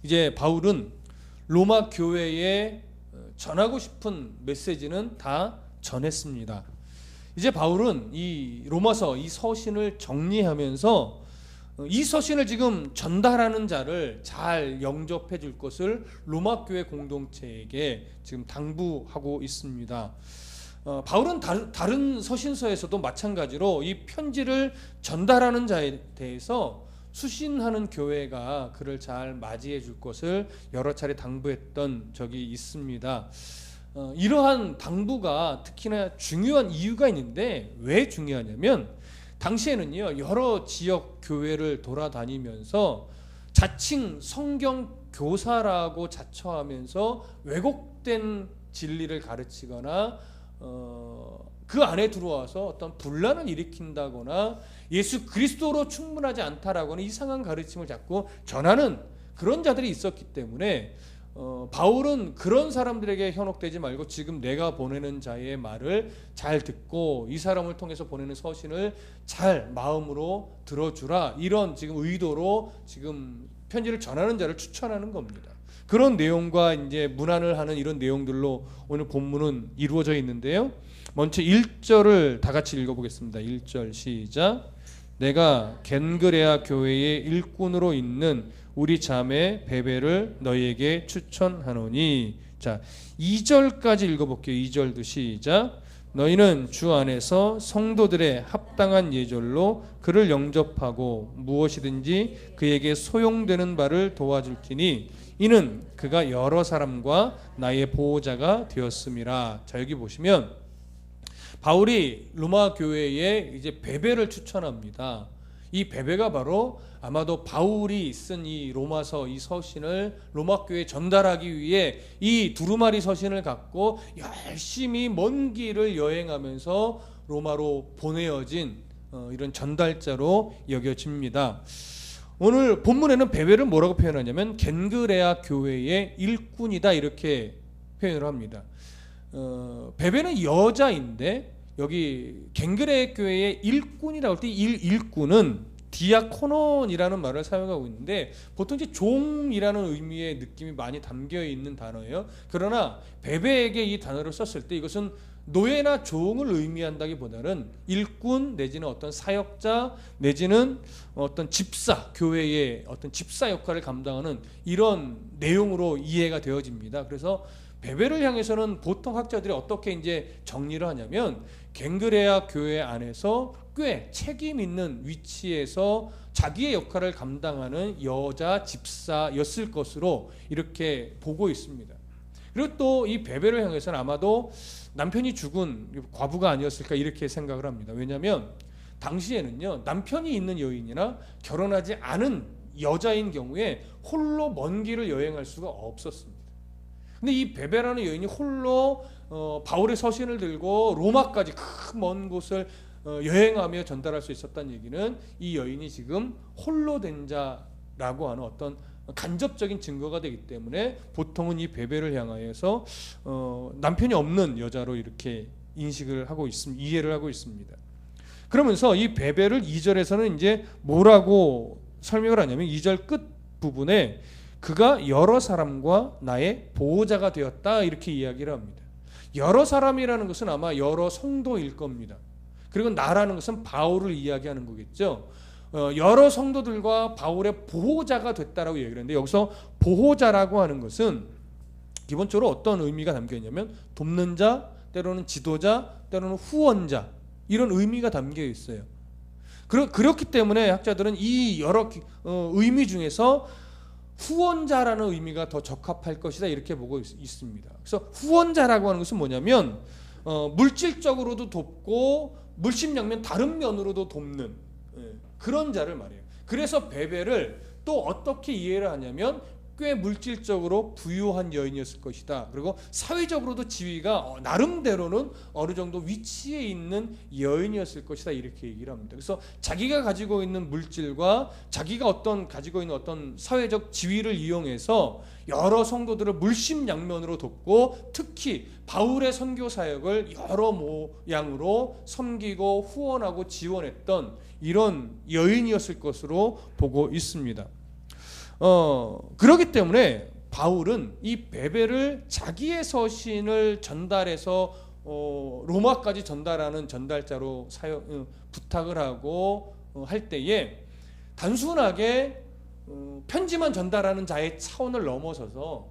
이제 바울은 로마 교회에 전하고 싶은 메시지는 다 전했습니다. 이제 바울은 이 로마서 이 서신을 정리하면서 이 서신을 지금 전달하는 자를 잘 영접해 줄 것을 로마 교회 공동체에게 지금 당부하고 있습니다. 바울은 다른 서신서에서도 마찬가지로 이 편지를 전달하는 자에 대해서 수신하는 교회가 그를 잘 맞이해 줄 것을 여러 차례 당부했던 적이 있습니다. 이러한 당부가 특히나 중요한 이유가 있는데 왜 중요하냐면 당시에는요 여러 지역 교회를 돌아다니면서 자칭 성경 교사라고 자처하면서 왜곡된 진리를 가르치거나 그 안에 들어와서 어떤 분란을 일으킨다거나 예수 그리스도로 충분하지 않다라고는 이상한 가르침을 자꾸 전하는 그런 자들이 있었기 때문에 바울은 그런 사람들에게 현혹되지 말고 지금 내가 보내는 자의 말을 잘 듣고 이 사람을 통해서 보내는 서신을 잘 마음으로 들어주라, 이런 지금 의도로 지금 편지를 전하는 자를 추천하는 겁니다. 그런 내용과 이제 문안을 하는 이런 내용들로 오늘 본문은 이루어져 있는데요. 먼저 1절을 다 같이 읽어보겠습니다. 1절 시작. 내가 겐그레아 교회의 일꾼으로 있는 우리 자매 베베를 너희에게 추천하노니. 자, 2절까지 읽어볼게요. 2절도 시작. 너희는 주 안에서 성도들의 합당한 예절로 그를 영접하고 무엇이든지 그에게 소용되는 바를 도와줄지니 이는 그가 여러 사람과 나의 보호자가 되었음이라. 자, 여기 보시면 바울이 로마 교회에 이제 베베를 추천합니다. 이 베베가 바로 아마도 바울이 쓴 이 로마서 이 서신을 로마 교회에 전달하기 위해 이 두루마리 서신을 갖고 열심히 먼 길을 여행하면서 로마로 보내어진 이런 전달자로 여겨집니다. 오늘 본문에는 베베를 뭐라고 표현하냐면 겐그레아 교회의 일꾼이다 이렇게 표현을 합니다. 베베는 여자인데 여기 겐그레아 교회의 일꾼이라고 할 때 일꾼은 디아코논이라는 말을 사용하고 있는데 보통 이제 종이라는 의미의 느낌이 많이 담겨 있는 단어예요. 그러나 베베에게 이 단어를 썼을 때 이것은 노예나 종을 의미한다기보다는 일꾼 내지는 어떤 사역자 내지는 어떤 집사, 교회의 어떤 집사 역할을 감당하는 이런 내용으로 이해가 되어집니다. 그래서 베베를 향해서는 보통 학자들이 어떻게 이제 정리를 하냐면 겐그레아 교회 안에서 꽤 책임 있는 위치에서 자기의 역할을 감당하는 여자 집사였을 것으로 이렇게 보고 있습니다. 그리고 또 이 베베를 향해서는 아마도 남편이 죽은 과부가 아니었을까 이렇게 생각을 합니다. 왜냐하면 당시에는요 남편이 있는 여인이나 결혼하지 않은 여자인 경우에 홀로 먼 길을 여행할 수가 없었습니다. 근데 이 베베라는 여인이 홀로 바울의 서신을 들고 로마까지 큰 먼 곳을 여행하며 전달할 수 있었다는 얘기는 이 여인이 지금 홀로 된 자라고 하는 어떤 간접적인 증거가 되기 때문에 보통은 이 베베를 향하여서 남편이 없는 여자로 이렇게 인식을 하고 있습니다. 이해를 하고 있습니다. 그러면서 이 베베를 2절에서는 이제 뭐라고 설명을 하냐면 2절 끝 부분에 그가 여러 사람과 나의 보호자가 되었다 이렇게 이야기를 합니다. 여러 사람이라는 것은 아마 여러 성도일 겁니다. 그리고 나라는 것은 바울을 이야기하는 거겠죠. 여러 성도들과 바울의 보호자가 됐다라고 얘기를 했는데 여기서 보호자라고 하는 것은 기본적으로 어떤 의미가 담겨 있냐면 돕는 자, 때로는 지도자, 때로는 후원자 이런 의미가 담겨 있어요. 그렇기 때문에 학자들은 이 여러 의미 중에서 후원자라는 의미가 더 적합할 것이다 이렇게 보고 있습니다. 그래서 후원자라고 하는 것은 뭐냐면 물질적으로도 돕고 물심양면 다른 면으로도 돕는 그런 자를 말해요. 그래서 베베를 또 어떻게 이해를 하냐면 꽤 물질적으로 부유한 여인이었을 것이다. 그리고 사회적으로도 지위가 나름대로는 어느 정도 위치에 있는 여인이었을 것이다 이렇게 얘기를 합니다. 그래서 자기가 가지고 있는 물질과 자기가 가지고 있는 어떤 사회적 지위를 이용해서 여러 성도들을 물심양면으로 돕고 특히 바울의 선교 사역을 여러 모양으로 섬기고 후원하고 지원했던 이런 여인이었을 것으로 보고 있습니다. 그렇기 때문에 바울은 이 베베를 자기의 서신을 전달해서 로마까지 전달하는 전달자로 부탁을 하고 할 때에 단순하게 편지만 전달하는 자의 차원을 넘어서서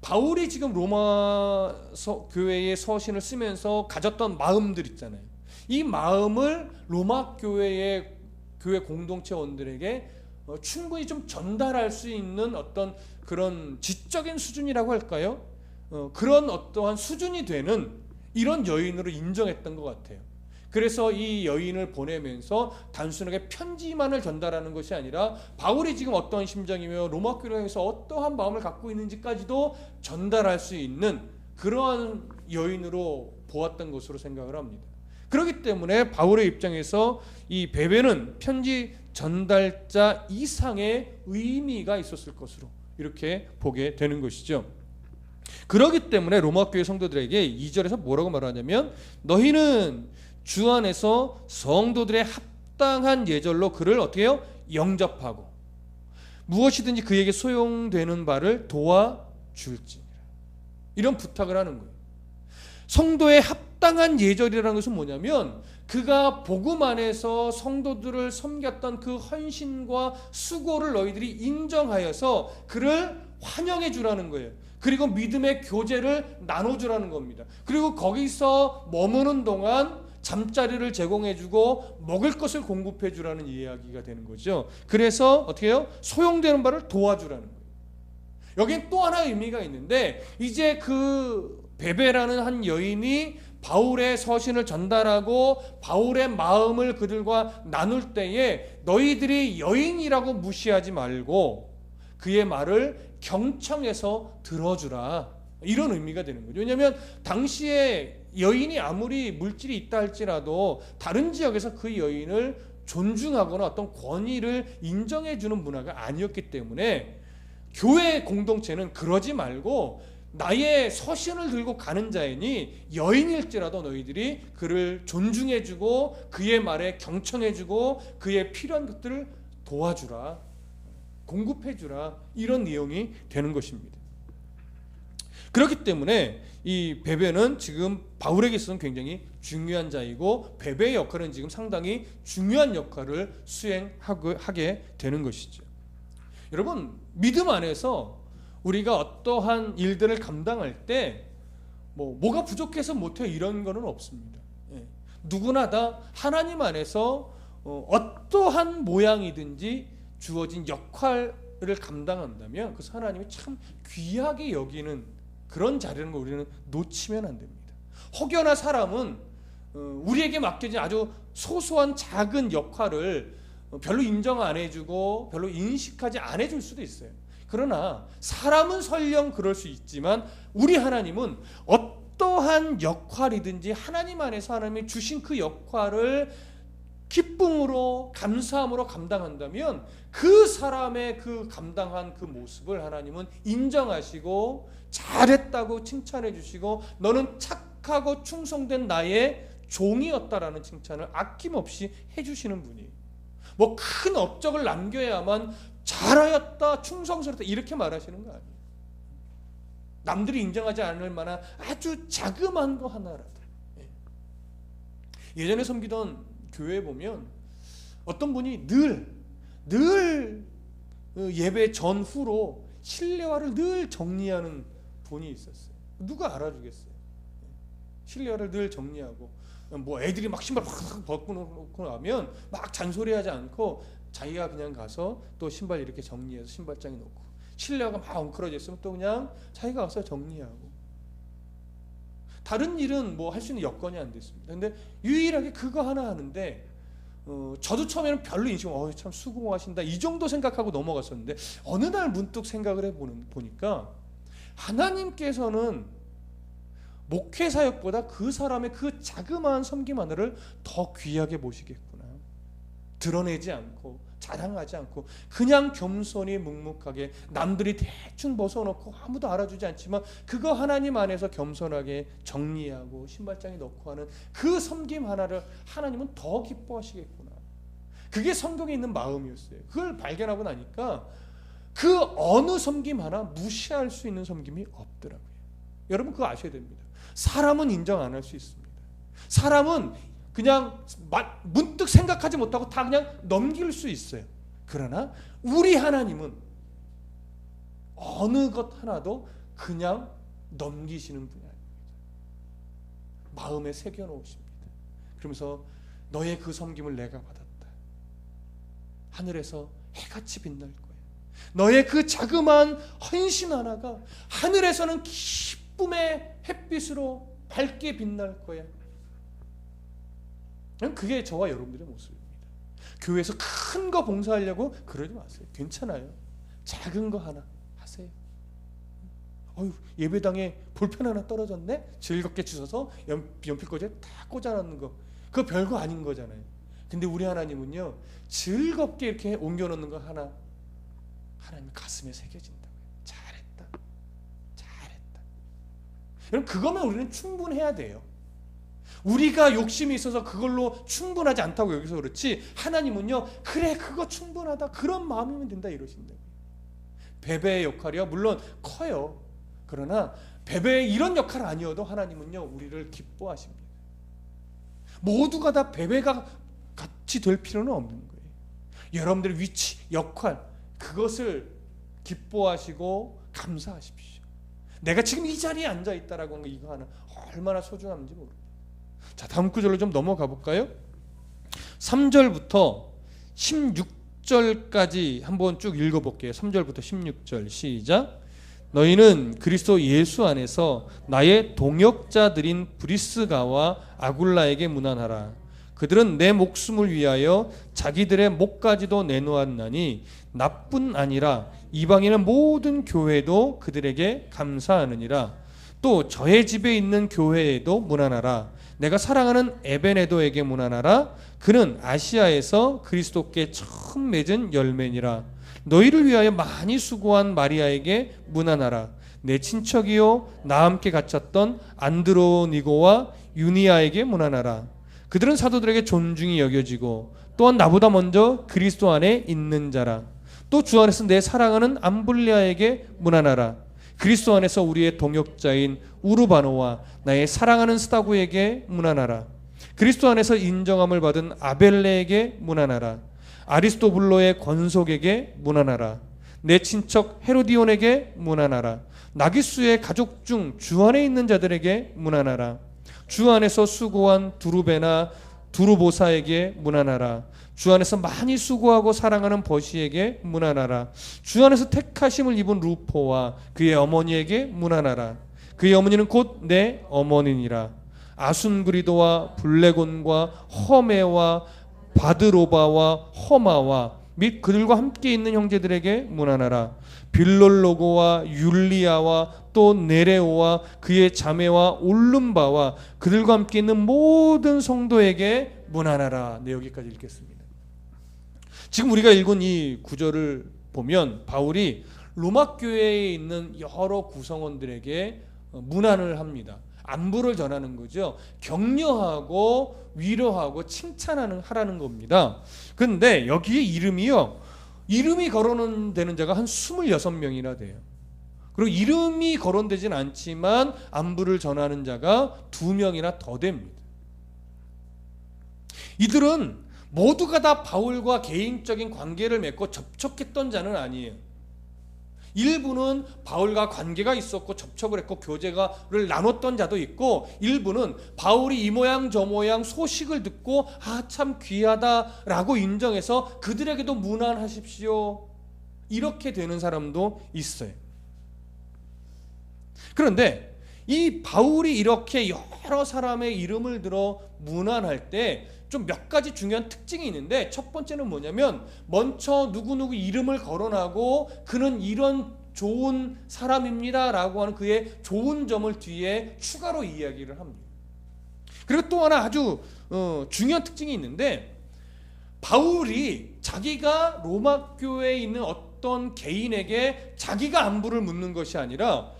바울이 지금 로마 교회의 서신을 쓰면서 가졌던 마음들 있잖아요. 이 마음을 로마 교회 공동체원들에게 충분히 좀 전달할 수 있는 어떤 그런 지적인 수준이라고 할까요? 그런 어떠한 수준이 되는 이런 여인으로 인정했던 것 같아요. 그래서 이 여인을 보내면서 단순하게 편지만을 전달하는 것이 아니라 바울이 지금 어떠한 심정이며 로마 교회에서 어떠한 마음을 갖고 있는지까지도 전달할 수 있는 그러한 여인으로 보았던 것으로 생각을 합니다. 그렇기 때문에 바울의 입장에서 이 베베는 편지 전달자 이상의 의미가 있었을 것으로 이렇게 보게 되는 것이죠. 그렇기 때문에 로마 교회 성도들에게 2절에서 뭐라고 말하냐면 너희는 주 안에서 성도들의 합당한 예절로 그를 어떻게 해요? 영접하고 무엇이든지 그에게 소용되는 바를 도와줄지니라. 이런 부탁을 하는 거예요. 성도의 합당한 예절이라는 것은 뭐냐면 그가 복음 안에서 성도들을 섬겼던 그 헌신과 수고를 너희들이 인정하여서 그를 환영해 주라는 거예요. 그리고 믿음의 교제를 나눠주라는 겁니다. 그리고 거기서 머무는 동안 잠자리를 제공해주고 먹을 것을 공급해주라는 이야기가 되는 거죠. 그래서 어떻게 해요? 소용되는 바를 도와주라는 거예요. 여긴 또 하나의 의미가 있는데 이제 그 베베라는 한 여인이 바울의 서신을 전달하고 바울의 마음을 그들과 나눌 때에 너희들이 여인이라고 무시하지 말고 그의 말을 경청해서 들어주라. 이런 의미가 되는 거죠. 왜냐하면 당시에 여인이 아무리 물질이 있다 할지라도 다른 지역에서 그 여인을 존중하거나 어떤 권위를 인정해주는 문화가 아니었기 때문에 교회 공동체는 그러지 말고 나의 서신을 들고 가는 자이니 여인일지라도 너희들이 그를 존중해주고 그의 말에 경청해주고 그의 필요한 것들을 도와주라, 공급해주라, 이런 내용이 되는 것입니다. 그렇기 때문에 이 베베는 지금 바울에게 있어서는 굉장히 중요한 자이고 베베의 역할은 지금 상당히 중요한 역할을 수행하게 되는 것이죠. 여러분, 믿음 안에서 우리가 어떠한 일들을 감당할 때 뭐가 부족해서 못해 이런 거는 없습니다. 누구나 다 하나님 안에서 어떠한 모양이든지 주어진 역할을 감당한다면 그래서 하나님이 참 귀하게 여기는 그런 자리라는 걸 우리는 놓치면 안 됩니다. 혹여나 사람은 우리에게 맡겨진 아주 소소한 작은 역할을 별로 인정 안 해주고 별로 인식하지 안 해줄 수도 있어요. 그러나 사람은 설령 그럴 수 있지만 우리 하나님은 어떠한 역할이든지 하나님 안에서 하나님이 주신 그 역할을 기쁨으로 감사함으로 감당한다면 그 사람의 그 감당한 그 모습을 하나님은 인정하시고 잘했다고 칭찬해 주시고 너는 착하고 충성된 나의 종이었다라는 칭찬을 아낌없이 해주시는 분이에요. 뭐 큰 업적을 남겨야만 잘하였다, 충성스럽다 이렇게 말하시는 거 아니에요. 남들이 인정하지 않을 만한 아주 자그마한 거 하나라도. 예전에 섬기던 교회에 보면 어떤 분이 늘 예배 전후로 실내화를 늘 정리하는 분이 있었어요. 누가 알아주겠어요? 실내화를 늘 정리하고 뭐 애들이 막 신발 확 벗고 놓고 나면 막 잔소리하지 않고 자기가 그냥 가서 또 신발 이렇게 정리해서 신발장에 놓고 실내화가 막 엉클어져 있으면 또 그냥 자기가 가서 정리하고 다른 일은 뭐 할 수 있는 여건이 안 됐습니다. 근데 유일하게 그거 하나 하는데 저도 처음에는 별로 인식을 참 수고하신다 이 정도 생각하고 넘어갔었는데 어느 날 문득 생각을 해보니까 하나님께서는 목회 사역보다 그 사람의 그 자그마한 섬김 하나를 더 귀하게 보시겠구나. 드러내지 않고 자랑하지 않고 그냥 겸손히 묵묵하게 남들이 대충 벗어놓고 아무도 알아주지 않지만 그거 하나님 안에서 겸손하게 정리하고 신발장에 넣고 하는 그 섬김 하나를 하나님은 더 기뻐하시겠구나. 그게 성경에 있는 마음이었어요. 그걸 발견하고 나니까 그 어느 섬김 하나 무시할 수 있는 섬김이 없더라고요. 여러분 그거 아셔야 됩니다. 사람은 인정 안 할 수 있습니다. 사람은 그냥 문득 생각하지 못하고 다 그냥 넘길 수 있어요. 그러나 우리 하나님은 어느 것 하나도 그냥 넘기시는 분이 아닙니다. 마음에 새겨놓으십니다. 그러면서 너의 그 섬김을 내가 받았다. 하늘에서 해같이 빛날 거야. 너의 그 자그마한 헌신 하나가 하늘에서는 기쁨의 햇빛으로 밝게 빛날 거야. 그게 저와 여러분들의 모습입니다. 교회에서 큰 거 봉사하려고 그러지 마세요. 괜찮아요. 작은 거 하나 하세요. 예배당에 볼펜 하나 떨어졌네? 즐겁게 주셔서 연필꽂이에 다 꽂아놓는 거, 그거 별거 아닌 거잖아요. 근데 우리 하나님은요, 즐겁게 이렇게 옮겨놓는 거 하나 하나님 가슴에 새겨진다고요. 잘했다. 그럼 그거면 우리는 충분해야 돼요. 우리가 욕심이 있어서 그걸로 충분하지 않다고 여기서 그렇지, 하나님은요, 그래 그거 충분하다, 그런 마음이면 된다 이러신다고요. 베베의 역할이요, 물론 커요. 그러나 베베의 이런 역할 아니어도 하나님은요, 우리를 기뻐하십니다. 모두가 다 베베가 같이 될 필요는 없는 거예요. 여러분들의 위치, 역할, 그것을 기뻐하시고 감사하십시오. 내가 지금 이 자리에 앉아있다라고 하는 거, 이거 하나 얼마나 소중한지 모릅니다. 자, 다음 구절로 좀 넘어가 볼까요? 3절부터 16절까지 한번 쭉 읽어볼게요. 3절부터 16절 시작. 너희는 그리스도 예수 안에서 나의 동역자들인 브리스가와 아굴라에게 문안하라. 그들은 내 목숨을 위하여 자기들의 목까지도 내놓았나니 나뿐 아니라 이방인의 모든 교회도 그들에게 감사하느니라. 또 저의 집에 있는 교회에도 문안하라. 내가 사랑하는 에베네도에게 문안하라. 그는 아시아에서 그리스도께 처음 맺은 열매니라. 너희를 위하여 많이 수고한 마리아에게 문안하라. 내 친척이요 나와 함께 갇혔던 안드로니고와 유니아에게 문안하라. 그들은 사도들에게 존중이 여겨지고 또한 나보다 먼저 그리스도 안에 있는 자라. 또 주 안에서 내 사랑하는 암블리아에게 문안하라. 그리스도 안에서 우리의 동역자인 우르바노와 나의 사랑하는 스타구에게 문안하라. 그리스도 안에서 인정함을 받은 아벨레에게 문안하라. 아리스토블로의 권속에게 문안하라. 내 친척 헤로디온에게 문안하라. 나기수의 가족 중 주 안에 있는 자들에게 문안하라. 주 안에서 수고한 두루베나 두루보사에게 문안하라. 주 안에서 많이 수고하고 사랑하는 버시에게 문안하라. 주 안에서 택하심을 입은 루포와 그의 어머니에게 문안하라. 그의 어머니는 곧 내 어머니니라. 아순그리도와 블레곤과 허메와 바드로바와 허마와 및 그들과 함께 있는 형제들에게 문안하라. 빌롤로고와 율리아와 또 네레오와 그의 자매와 올름바와 그들과 함께 있는 모든 성도에게 문안하라. 네, 여기까지 읽겠습니다. 지금 우리가 읽은 이 구절을 보면 바울이 로마 교회에 있는 여러 구성원들에게 문안을 합니다. 안부를 전하는 거죠. 격려하고 위로하고 하라는 겁니다. 그런데 여기에 이름이 거론되는 자가 한 26명이나 돼요. 그리고 이름이 거론되진 않지만 안부를 전하는 자가 2명이나 더 됩니다. 이들은 모두가 다 바울과 개인적인 관계를 맺고 접촉했던 자는 아니에요. 일부는 바울과 관계가 있었고 접촉을 했고 교제를 나눴던 자도 있고, 일부는 바울이 이 모양 저 모양 소식을 듣고 참 귀하다라고 인정해서 그들에게도 문안하십시오 이렇게 되는 사람도 있어요. 그런데 이 바울이 이렇게 여러 사람의 이름을 들어 문안할 때 좀 몇 가지 중요한 특징이 있는데, 첫 번째는 뭐냐면 먼저 누구누구 이름을 거론하고 그는 이런 좋은 사람입니다 라고 하는 그의 좋은 점을 뒤에 추가로 이야기를 합니다. 그리고 또 하나 아주 중요한 특징이 있는데, 바울이 자기가 로마 교회에 있는 어떤 개인에게 자기가 안부를 묻는 것이 아니라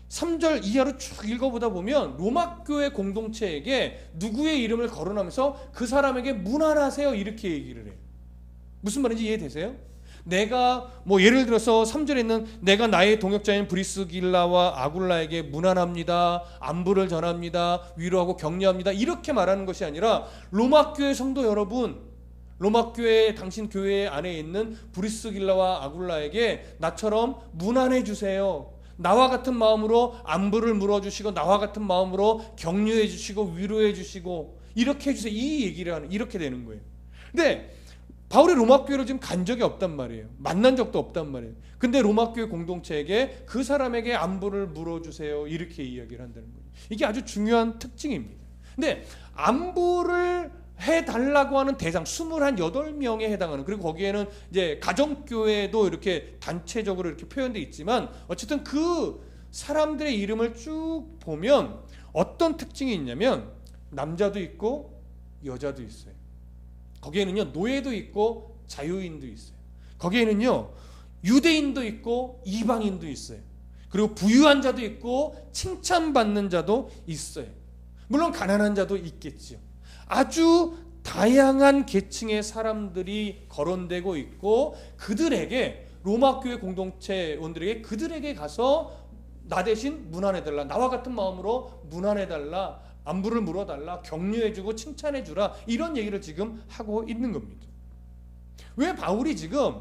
3절 이하로 쭉 읽어보다 보면 로마 교회 공동체에게 누구의 이름을 거론하면서 그 사람에게 문안하세요 이렇게 얘기를 해요. 무슨 말인지 이해되세요? 내가 뭐 예를 들어서 3절에 있는 내가 나의 동역자인 브리스길라와 아굴라에게 문안합니다, 안부를 전합니다, 위로하고 격려합니다, 이렇게 말하는 것이 아니라 로마 교회 성도 여러분, 로마 교회 당신 교회 안에 있는 브리스길라와 아굴라에게 나처럼 문안해 주세요. 나와 같은 마음으로 안부를 물어주시고 나와 같은 마음으로 격려해 주시고 위로해 주시고 이렇게 해주세요. 이 얘기를 하는, 이렇게 되는 거예요. 근데 바울이 로마 교회를 지금 간 적이 없단 말이에요. 만난 적도 없단 말이에요. 근데 로마 교회 공동체에게 그 사람에게 안부를 물어주세요, 이렇게 이야기를 한다는 거예요. 이게 아주 중요한 특징입니다. 근데 안부를 해달라고 하는 대상 28명에 해당하는, 그리고 거기에는 이제 가정교회도 이렇게 단체적으로 이렇게 표현되어 있지만 어쨌든 그 사람들의 이름을 쭉 보면 어떤 특징이 있냐면 남자도 있고 여자도 있어요. 거기에는요 노예도 있고 자유인도 있어요. 거기에는요 유대인도 있고 이방인도 있어요. 그리고 부유한 자도 있고 칭찬받는 자도 있어요. 물론 가난한 자도 있겠죠. 아주 다양한 계층의 사람들이 거론되고 있고 그들에게 로마 교회 공동체원들에게 그들에게 가서 나 대신 문안해달라, 나와 같은 마음으로 문안해달라, 안부를 물어달라, 격려해주고 칭찬해주라, 이런 얘기를 지금 하고 있는 겁니다. 왜 바울이 지금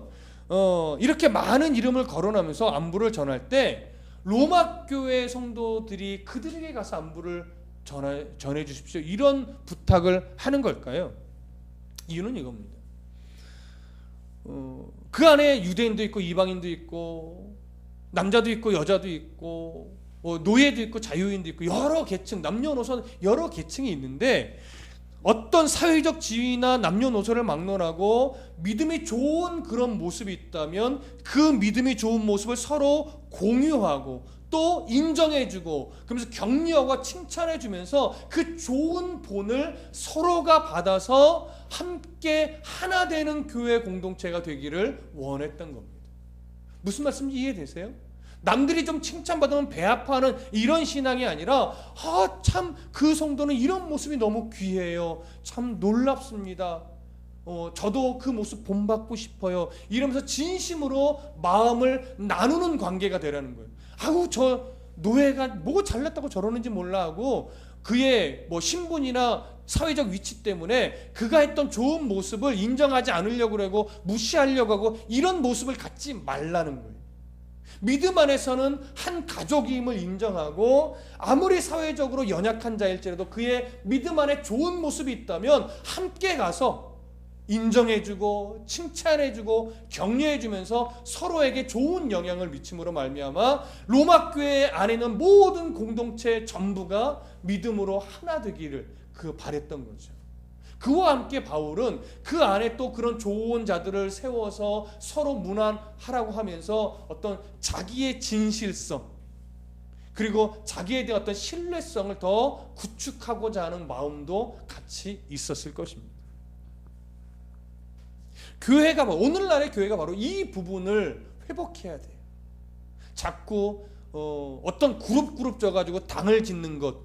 이렇게 많은 이름을 거론하면서 안부를 전할 때 로마 교회 성도들이 그들에게 가서 안부를 전해 주십시오, 이런 부탁을 하는 걸까요? 이유는 이겁니다. 그 안에 유대인도 있고 이방인도 있고 남자도 있고 여자도 있고 노예도 있고 자유인도 있고 여러 계층, 남녀노소 여러 계층이 있는데 어떤 사회적 지위나 남녀노소를 막론하고 믿음이 좋은 그런 모습이 있다면 그 믿음이 좋은 모습을 서로 공유하고 또 인정해주고 그러면서 격려하고 칭찬해주면서 그 좋은 본을 서로가 받아서 함께 하나 되는 교회 공동체가 되기를 원했던 겁니다. 무슨 말씀인지 이해되세요? 남들이 좀 칭찬받으면 배 아파하는 이런 신앙이 아니라 참 그 성도는 이런 모습이 너무 귀해요, 참 놀랍습니다, 저도 그 모습 본받고 싶어요, 이러면서 진심으로 마음을 나누는 관계가 되라는 거예요. 아우 저 노예가 뭐 잘났다고 저러는지 몰라 하고 그의 뭐 신분이나 사회적 위치 때문에 그가 했던 좋은 모습을 인정하지 않으려고 하고 무시하려고 하고 이런 모습을 갖지 말라는 거예요. 믿음 안에서는 한 가족임을 인정하고 아무리 사회적으로 연약한 자일지라도 그의 믿음 안에 좋은 모습이 있다면 함께 가서 인정해주고 칭찬해주고 격려해주면서 서로에게 좋은 영향을 미침으로 말미암아 로마 교회 안에 있는 모든 공동체 전부가 믿음으로 하나 되기를 바랬던 거죠. 그와 함께 바울은 그 안에 또 그런 좋은 자들을 세워서 서로 문안하라고 하면서 어떤 자기의 진실성 그리고 자기에 대한 어떤 신뢰성을 더 구축하고자 하는 마음도 같이 있었을 것입니다. 교회가 오늘날의 교회가 바로 이 부분을 회복해야 돼요. 자꾸 어떤 그룹 져가지고 당을 짓는 것,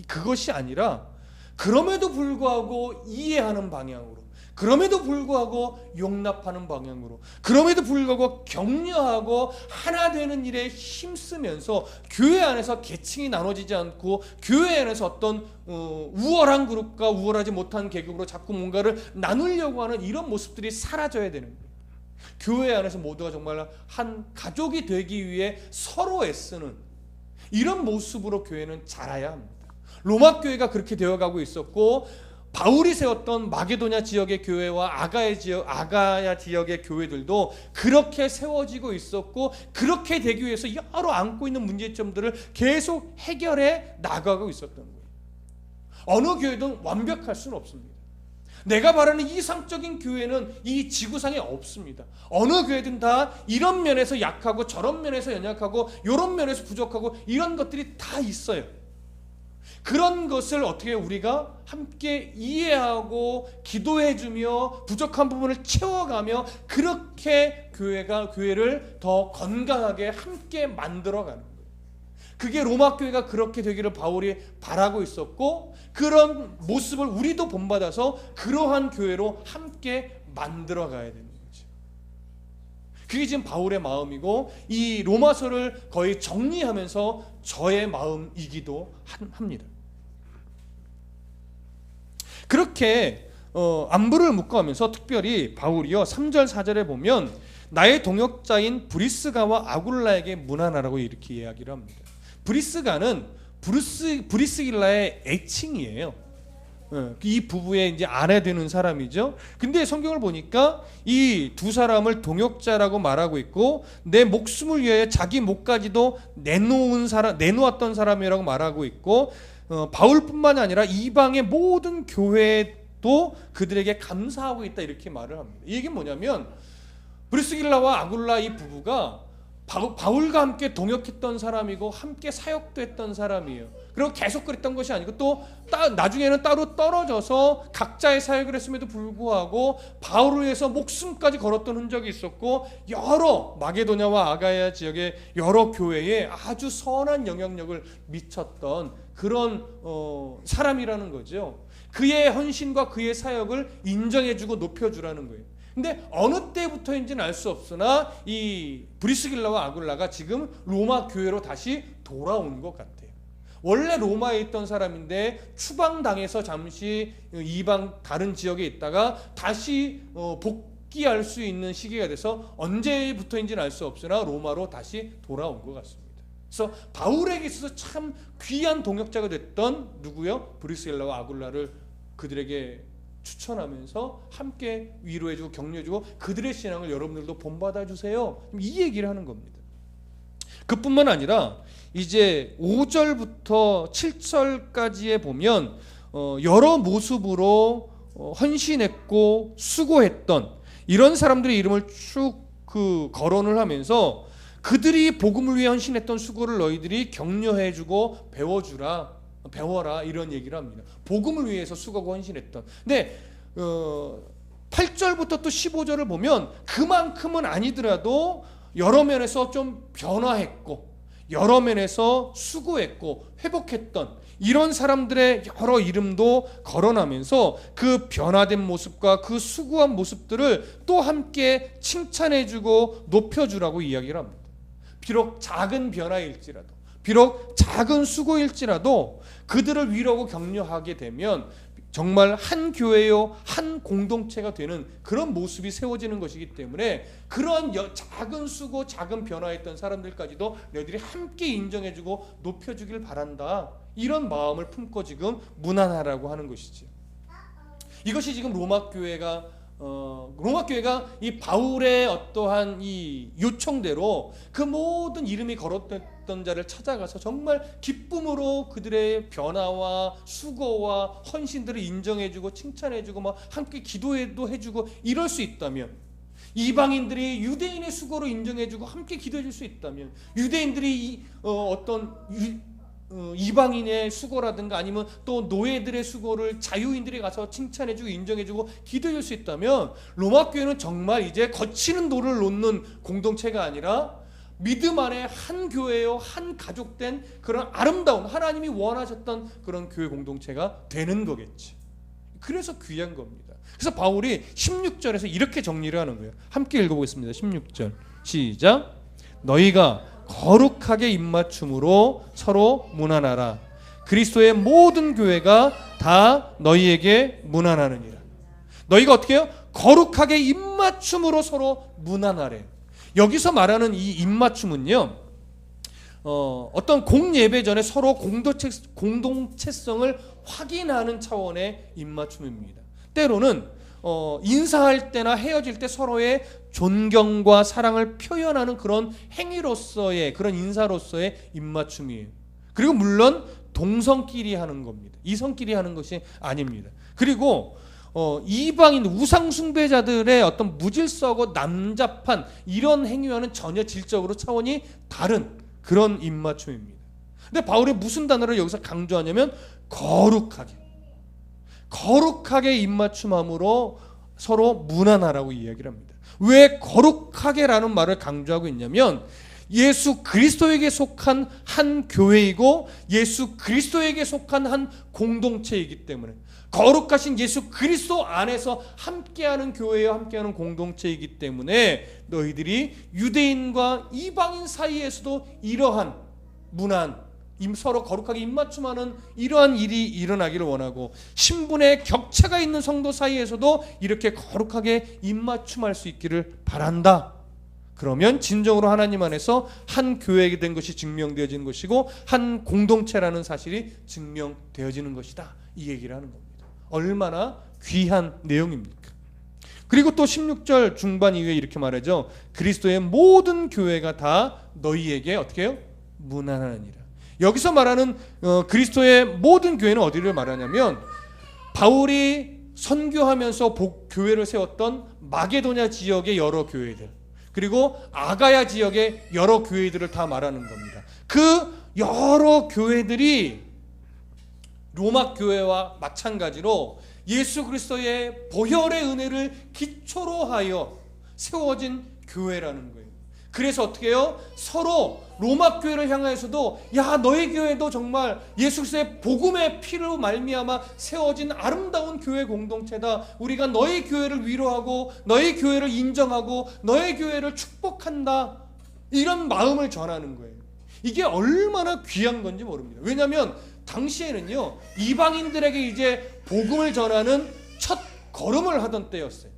그것이 아니라 그럼에도 불구하고 이해하는 방향으로, 그럼에도 불구하고 용납하는 방향으로, 그럼에도 불구하고 격려하고 하나 되는 일에 힘쓰면서 교회 안에서 계층이 나눠지지 않고 교회 안에서 어떤 우월한 그룹과 우월하지 못한 계급으로 자꾸 뭔가를 나누려고 하는 이런 모습들이 사라져야 되는 거예요. 교회 안에서 모두가 정말 한 가족이 되기 위해 서로 애쓰는 이런 모습으로 교회는 자라야 합니다. 로마 교회가 그렇게 되어가고 있었고 바울이 세웠던 마게도냐 지역의 교회와 아가야 지역의 교회들도 그렇게 세워지고 있었고 그렇게 되기 위해서 여러 안고 있는 문제점들을 계속 해결해 나가고 있었던 거예요. 어느 교회든 완벽할 수는 없습니다. 내가 바라는 이상적인 교회는 이 지구상에 없습니다. 어느 교회든 다 이런 면에서 약하고 저런 면에서 연약하고 이런 면에서 부족하고 이런 것들이 다 있어요. 그런 것을 어떻게 우리가 함께 이해하고 기도해주며 부족한 부분을 채워가며 그렇게 교회를 더 건강하게 함께 만들어가는 거예요. 그게 로마 교회가 그렇게 되기를 바울이 바라고 있었고 그런 모습을 우리도 본받아서 그러한 교회로 함께 만들어가야 되는 거죠. 그게 지금 바울의 마음이고 이 로마서를 거의 정리하면서 저의 마음이기도 합니다. 그렇게 안부를 묻고하면서 특별히 바울이요 3절 4절에 보면 나의 동역자인 브리스가와 아굴라에게 문안하라고 이렇게 이야기를 합니다. 브리스가는 브리스길라의 애칭이에요. 이 부부의 이제 아내 되는 사람이죠. 근데 성경을 보니까 이 두 사람을 동역자라고 말하고 있고 내 목숨을 위하여 자기 목까지도 내놓았던 사람이라고 말하고 있고 바울뿐만 아니라 이방의 모든 교회도 그들에게 감사하고 있다 이렇게 말을 합니다. 이 얘기는 뭐냐면 브리스길라와 아굴라 이 부부가 바울과 함께 동역했던 사람이고 함께 사역도 했던 사람이에요. 그리고 계속 그랬던 것이 아니고 또 나중에는 따로 떨어져서 각자의 사역을 했음에도 불구하고 바울을 위해서 목숨까지 걸었던 흔적이 있었고 여러 마게도냐와 아가야 지역의 여러 교회에 아주 선한 영향력을 미쳤던 그런 사람이라는 거죠. 그의 헌신과 그의 사역을 인정해주고 높여주라는 거예요. 근데 어느 때부터인지는 알 수 없으나 이 브리스길라와 아굴라가 지금 로마 교회로 다시 돌아온 것 같아요. 원래 로마에 있던 사람인데 추방당해서 잠시 이방 다른 지역에 있다가 다시 복귀할 수 있는 시기가 돼서 언제부터인지는 알 수 없으나 로마로 다시 돌아온 것 같습니다. 그래서 바울에게 있어서 참 귀한 동역자가 됐던 누구요? 브리스길라와 아굴라를 그들에게 추천하면서 함께 위로해주고 격려해주고 그들의 신앙을 여러분들도 본받아주세요. 이 얘기를 하는 겁니다. 그뿐만 아니라 이제 5절부터 7절까지에 보면 여러 모습으로 헌신했고 수고했던 이런 사람들의 이름을 쭉 거론을 하면서 그들이 복음을 위해 헌신했던 수고를 너희들이 격려해주고 배워라 이런 얘기를 합니다. 복음을 위해서 수고하고 헌신했던. 근데 8절부터 또 15절을 보면 그만큼은 아니더라도 여러 면에서 좀 변화했고 여러 면에서 수고했고 회복했던 이런 사람들의 여러 이름도 거론하면서 그 변화된 모습과 그 수고한 모습들을 또 함께 칭찬해주고 높여주라고 이야기를 합니다. 비록 작은 변화일지라도 비록 작은 수고일지라도 그들을 위로하고 격려하게 되면 정말 한 교회요 한 공동체가 되는 그런 모습이 세워지는 것이기 때문에 그런 작은 수고 작은 변화했던 사람들까지도 너희들이 함께 인정해주고 높여주길 바란다 이런 마음을 품고 지금 문안하라고 하는 것이죠. 이것이 지금 로마 교회가 이 바울의 어떠한 이 요청대로 그 모든 이름이 거론됐던 자를 찾아가서 정말 기쁨으로 그들의 변화와 수고와 헌신들을 인정해주고 칭찬해주고 막 함께 기도도 해주고 이럴 수 있다면 이방인들이 유대인의 수고로 인정해주고 함께 기도해줄 수 있다면 유대인들이 이방인의 수고라든가 아니면 또 노예들의 수고를 자유인들이 가서 칭찬해주고 인정해주고 기도해줄 수 있다면 로마 교회는 정말 이제 거치는 돌을 놓는 공동체가 아니라 믿음 안에 한 교회요 한 가족된 그런 아름다운 하나님이 원하셨던 그런 교회 공동체가 되는 거겠지. 그래서 귀한 겁니다. 그래서 바울이 16절에서 이렇게 정리를 하는 거예요. 함께 읽어보겠습니다. 16절 시작. 너희가 거룩하게 입맞춤으로 서로 문안하라. 그리스도의 모든 교회가 다 너희에게 문안하느니라. 너희가 어떻게 해요? 거룩하게 입맞춤으로 서로 문안하래. 여기서 말하는 이 입맞춤은요 어떤 공예배 전에 서로 공동체성을 확인하는 차원의 입맞춤입니다. 때로는 인사할 때나 헤어질 때 서로의 존경과 사랑을 표현하는 그런 행위로서의 그런 인사로서의 입맞춤이에요. 그리고 물론 동성끼리 하는 겁니다. 이성끼리 하는 것이 아닙니다. 그리고 이방인 우상 숭배자들의 어떤 무질서하고 남잡한 이런 행위와는 전혀 질적으로 차원이 다른 그런 입맞춤입니다. 근데 바울이 무슨 단어를 여기서 강조하냐면 거룩하게 입맞춤함으로 서로 문안하라고 이야기를 합니다. 왜 거룩하게라는 말을 강조하고 있냐면 예수 그리스도에게 속한 한 교회이고 예수 그리스도에게 속한 한 공동체이기 때문에, 거룩하신 예수 그리스도 안에서 함께하는 교회와 함께하는 공동체이기 때문에 너희들이 유대인과 이방인 사이에서도 이러한 문안, 서로 거룩하게 입맞춤하는 이러한 일이 일어나기를 원하고, 신분의 격차가 있는 성도 사이에서도 이렇게 거룩하게 입맞춤할 수 있기를 바란다. 그러면 진정으로 하나님 안에서 한 교회가 된 것이 증명되어지는 것이고 한 공동체라는 사실이 증명되어지는 것이다, 이 얘기를 하는 겁니다. 얼마나 귀한 내용입니까? 그리고 또 16절 중반 이후에 이렇게 말하죠. 그리스도의 모든 교회가 다 너희에게 어떻게 해요? 문안하느니라. 여기서 말하는 그리스도의 모든 교회는 어디를 말하냐면, 바울이 선교하면서 교회를 세웠던 마게도냐 지역의 여러 교회들, 그리고 아가야 지역의 여러 교회들을 다 말하는 겁니다. 그 여러 교회들이 로마 교회와 마찬가지로 예수 그리스도의 보혈의 은혜를 기초로 하여 세워진 교회라는 거예요. 그래서 어떻게 해요? 서로 로마 교회를 향해서도, 야, 너희 교회도 정말 예수 그리스도의 복음의 피로 말미암아 세워진 아름다운 교회 공동체다. 우리가 너희 교회를 위로하고 너희 교회를 인정하고 너희 교회를 축복한다. 이런 마음을 전하는 거예요. 이게 얼마나 귀한 건지 모릅니다. 왜냐하면 당시에는요, 이방인들에게 이제 복음을 전하는 첫 걸음을 하던 때였어요.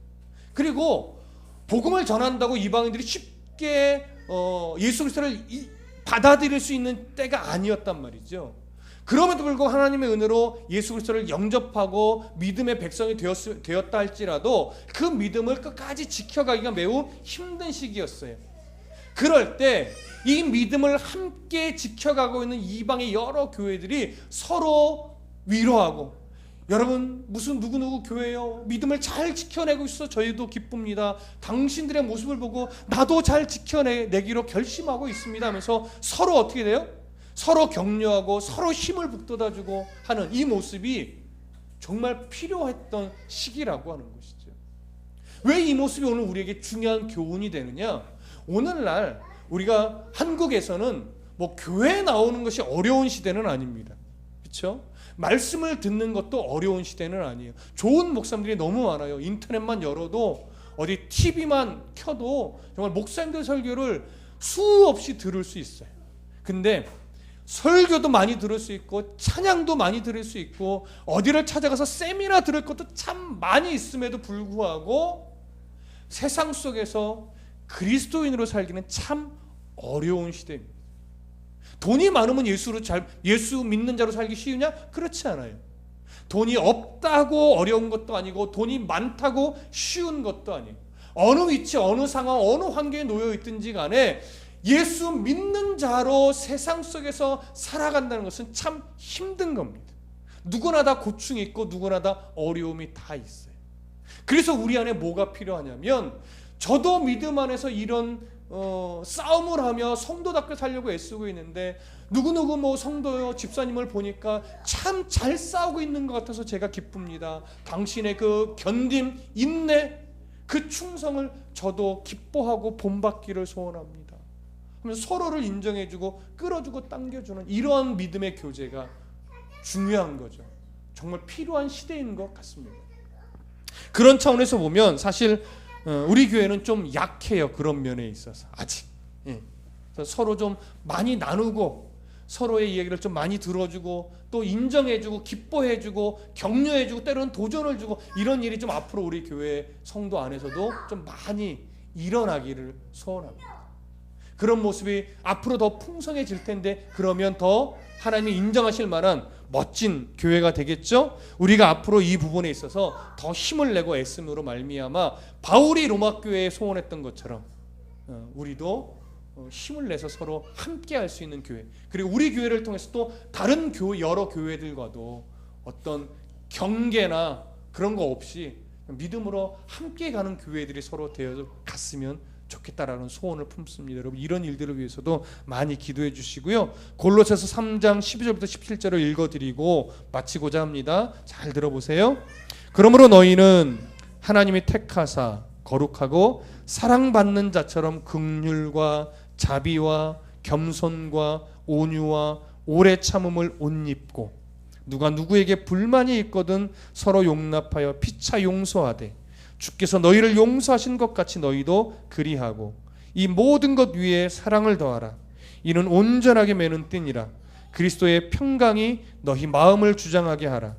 그리고 복음을 전한다고 이방인들이 쉽게 예수 그리스도를 받아들일 수 있는 때가 아니었단 말이죠. 그럼에도 불구하고 하나님의 은혜로 예수 그리스도를 영접하고 믿음의 백성이 되었다 할지라도 그 믿음을 끝까지 지켜가기가 매우 힘든 시기였어요. 그럴 때 이 믿음을 함께 지켜가고 있는 이방의 여러 교회들이 서로 위로하고, 여러분 무슨 누구누구 교회요, 믿음을 잘 지켜내고 있어 저희도 기쁩니다. 당신들의 모습을 보고 나도 잘 지켜내기로 결심하고 있습니다 하면서 서로 어떻게 돼요? 서로 격려하고 서로 힘을 북돋아주고 하는 이 모습이 정말 필요했던 시기라고 하는 것이죠. 왜 이 모습이 오늘 우리에게 중요한 교훈이 되느냐? 오늘날 우리가 한국에서는 뭐 교회에 나오는 것이 어려운 시대는 아닙니다. 그렇죠? 말씀을 듣는 것도 어려운 시대는 아니에요. 좋은 목사님들이 너무 많아요. 인터넷만 열어도, 어디 TV만 켜도 정말 목사님들 설교를 수없이 들을 수 있어요. 근데 설교도 많이 들을 수 있고 찬양도 많이 들을 수 있고 어디를 찾아가서 세미나 들을 것도 참 많이 있음에도 불구하고 세상 속에서 그리스도인으로 살기는 참 어려운 시대입니다. 돈이 많으면 예수 믿는 자로 살기 쉬우냐? 그렇지 않아요. 돈이 없다고 어려운 것도 아니고 돈이 많다고 쉬운 것도 아니에요. 어느 위치, 어느 상황, 어느 환경에 놓여 있든지 간에 예수 믿는 자로 세상 속에서 살아간다는 것은 참 힘든 겁니다. 누구나 다 고충이 있고 누구나 다 어려움이 다 있어요. 그래서 우리 안에 뭐가 필요하냐면, 저도 믿음 안에서 이런 싸움을 하며 성도답게 살려고 애쓰고 있는데, 누구누구 뭐 성도요 집사님을 보니까 참 잘 싸우고 있는 것 같아서 제가 기쁩니다. 당신의 그 견딤, 인내, 그 충성을 저도 기뻐하고 본받기를 소원합니다 하면서 서로를 인정해주고 끌어주고 당겨주는 이러한 믿음의 교제가 중요한 거죠. 정말 필요한 시대인 것 같습니다. 그런 차원에서 보면 사실 우리 교회는 좀 약해요. 그런 면에 있어서 아직. 서로 좀 많이 나누고 서로의 이야기를 좀 많이 들어주고 또 인정해주고 기뻐해주고 격려해주고 때로는 도전을 주고, 이런 일이 좀 앞으로 우리 교회 성도 안에서도 좀 많이 일어나기를 소원합니다. 그런 모습이 앞으로 더 풍성해질 텐데, 그러면 더 하나님이 인정하실 만한 멋진 교회가 되겠죠. 우리가 앞으로 이 부분에 있어서 더 힘을 내고 애씀으로 말미암아 바울이 로마 교회에 소원했던 것처럼 우리도 힘을 내서 서로 함께 할 수 있는 교회, 그리고 우리 교회를 통해서 또 다른 여러 교회들과도 어떤 경계나 그런 거 없이 믿음으로 함께 가는 교회들이 서로 되어 갔으면 좋겠다라는 소원을 품습니다. 여러분, 이런 일들을 위해서도 많이 기도해 주시고요. 골로새서 3장 12절부터 17절을 읽어드리고 마치고자 합니다. 잘 들어보세요. 그러므로 너희는 하나님이 택하사 거룩하고 사랑받는 자처럼 긍휼과 자비와 겸손과 온유와 오래 참음을 옷 입고 누가 누구에게 불만이 있거든 서로 용납하여 피차 용서하되 주께서 너희를 용서하신 것 같이 너희도 그리하고 이 모든 것 위에 사랑을 더하라. 이는 온전하게 매는 띠니라. 그리스도의 평강이 너희 마음을 주장하게 하라.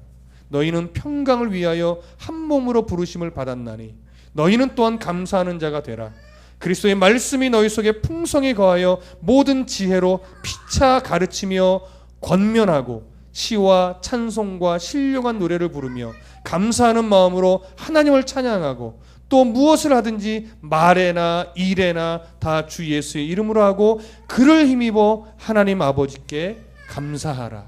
너희는 평강을 위하여 한 몸으로 부르심을 받았나니 너희는 또한 감사하는 자가 되라. 그리스도의 말씀이 너희 속에 풍성히 거하여 모든 지혜로 피차 가르치며 권면하고 시와 찬송과 신령한 노래를 부르며 감사하는 마음으로 하나님을 찬양하고 또 무엇을 하든지 말에나 일에나 다 주 예수의 이름으로 하고 그를 힘입어 하나님 아버지께 감사하라.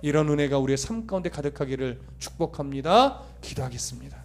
이런 은혜가 우리의 삶 가운데 가득하기를 축복합니다. 기도하겠습니다.